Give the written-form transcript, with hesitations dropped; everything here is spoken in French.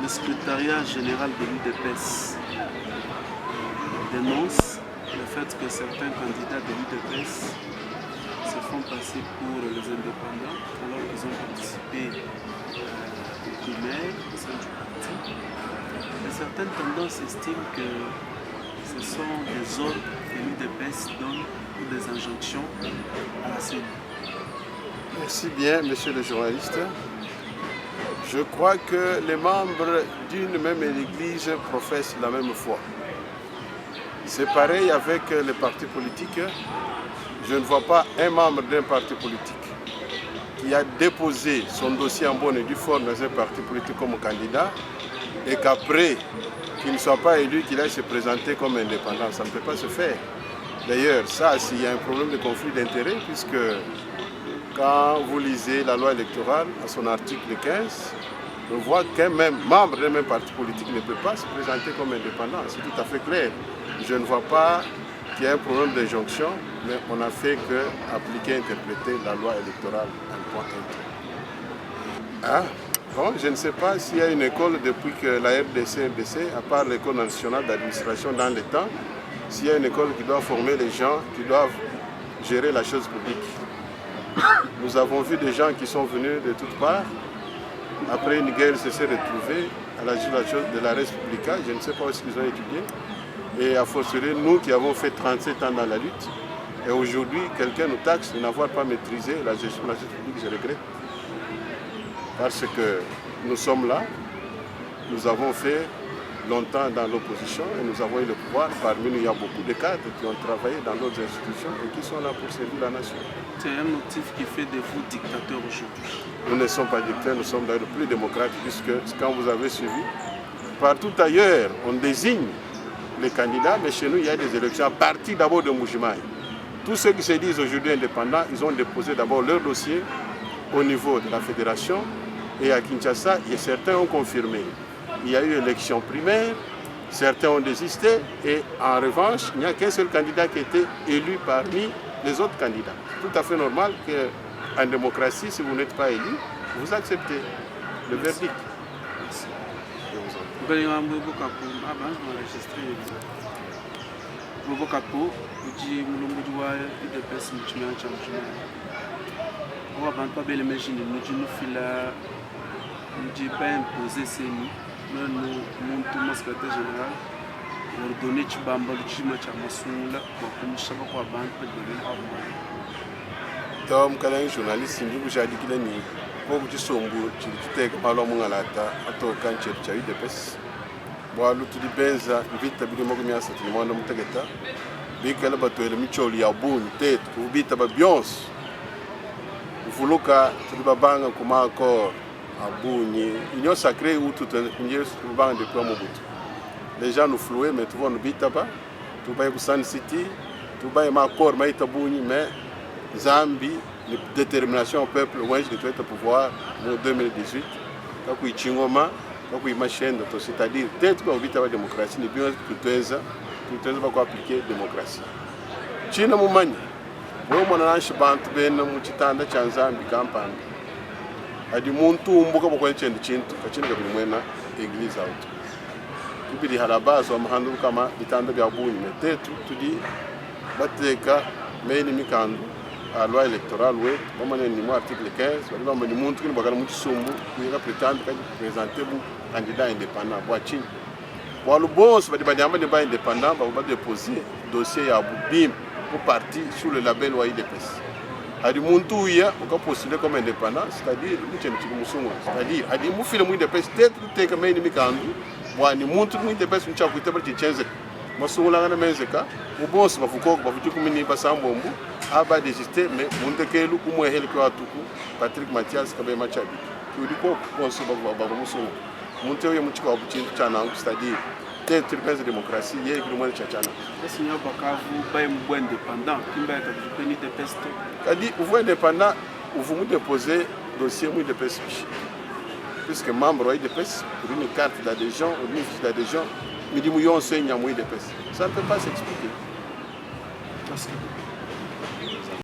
Le secrétariat général de l'UDPS dénonce le fait que certains candidats de l'UDPS se font passer pour les indépendants alors qu'ils ont participé aux primaires au sein du parti. Et certaines tendances estiment que ce sont des ordres que l'UDPS donne ou des injonctions à la CENI. Merci bien, monsieur le journaliste. Je crois que les membres d'une même église professent la même foi. C'est pareil avec les partis politiques. Je ne vois pas un membre d'un parti politique qui a déposé son dossier en bonne et due forme dans un parti politique comme candidat et qu'après qu'il ne soit pas élu, qu'il aille se présenter comme indépendant. Ça ne peut pas se faire. D'ailleurs, ça, s'il y a un problème de conflit d'intérêts, puisque quand vous lisez la loi électorale à son article 15, on voit qu'un même membre d'un même parti politique ne peut pas se présenter comme indépendant. C'est tout à fait clair. Je ne vois pas qu'il y ait un problème d'injonction, mais on n'a fait qu'appliquer, interpréter la loi électorale en point interne. Bon, je ne sais pas s'il y a une école depuis que la RDC, à part l'école nationale d'administration dans le temps, s'il y a une école qui doit former les gens qui doivent gérer la chose publique. Nous avons vu des gens qui sont venus de toutes parts. Après une guerre, se sont retrouvés à la législature de la République. Je ne sais pas où ils ont étudié. Et à fortiori, nous qui avons fait 37 ans dans la lutte, et aujourd'hui, quelqu'un nous taxe de n'avoir pas maîtrisé la gestion de la chose publique, je regrette. Parce que nous sommes là, nous avons fait longtemps dans l'opposition et nous avons eu le pouvoir. Parmi nous, il y a beaucoup de cadres qui ont travaillé dans d'autres institutions et qui sont là pour servir la nation. C'est un motif qui fait de vous dictateurs aujourd'hui. Nous ne sommes pas dictateurs, nous sommes d'ailleurs plus démocrates puisque quand vous avez suivi, partout ailleurs, on désigne les candidats, mais chez nous, il y a des élections à partir d'abord de Moujimaï. Tous ceux qui se disent aujourd'hui indépendants, ils ont déposé d'abord leur dossier au niveau de la fédération et à Kinshasa, et certains ont confirmé. Il y a eu élection primaire, certains ont désisté et en revanche, il n'y a qu'un seul candidat qui a été élu parmi les autres candidats. C'est tout à fait normal qu'en démocratie, si vous n'êtes pas élu, vous acceptez le verdict. Merci. Je vous en prie. Mon secrétaire général ordonné Chibamba Luchima Chamasula pour Kumshaba kwa bantu Tom Kalang journaliste ndugu jadi kila ni ko ku sombu ci teka malo mu ngalata ato kan ci ci de pes bo lu tudi benza vita bi mo ko mi asati mo ndam tegeta bi kala bato ele mi choli ya bun tet ku vita ba bions ufuluka tudi babanga kuma ko abunyi union sacrée ou tout un years banga de quoi mobutu les gens nous flouaient mais tu vois nous vita ba tu ba ku Sun City tu ba ma corps ma itabunyi mais Zambi, la détermination au peuple, ouais, je dois être pouvoir en 2018. Quand il y a Chingoma, quand il y a une chaîne, c'est-à-dire peut-être qu'on vit la démocratie, mais bien tout le monde va appliquer la démocratie. China Moumani, vous avez un bantu ben muchitanda chanzambi campagne. Adi muntu umbuka boko chende chintu, kachina kabili mwena église auto. Tupidi halabazo amahandu kama bitanda bya bunyi metetu tudi bateka meni mikandu la loi électorale, oui, comme on est article 15, on va nous montrer que nous avons prétendre présenter un candidat indépendant. Pour le bon, si vous avez un débat indépendant, vous allez déposer un dossier à BIM pour partir sur le label OIDPS. À du monde où il y a, on peut postuler comme indépendant, c'est-à-dire, c'est-à-dire, à du monde qui est indépendant, peut-être que nous avons un monde qui est indépendant, nous avons un Masungula na mezeka ubonsi bafuko bafutuku mini basambombu aba désisté mais mundekelu kumwe heli kwa tuku Patrick Mathias kabe machabi tudiko bonsi baba musungu munte yo muchika obuchintu chana c'est-à-dire peut-être penser démocratie yé groupe chachana Seigneur Bakavu baye mbo indépendant kimba ka dipeni de peste kadi vous indépendant vous vous déposer dossier mu de peste puisque membre de peste pour une carte d'adhésion une fiche d'adhésion. Ça ne peut pas s'expliquer. Parce que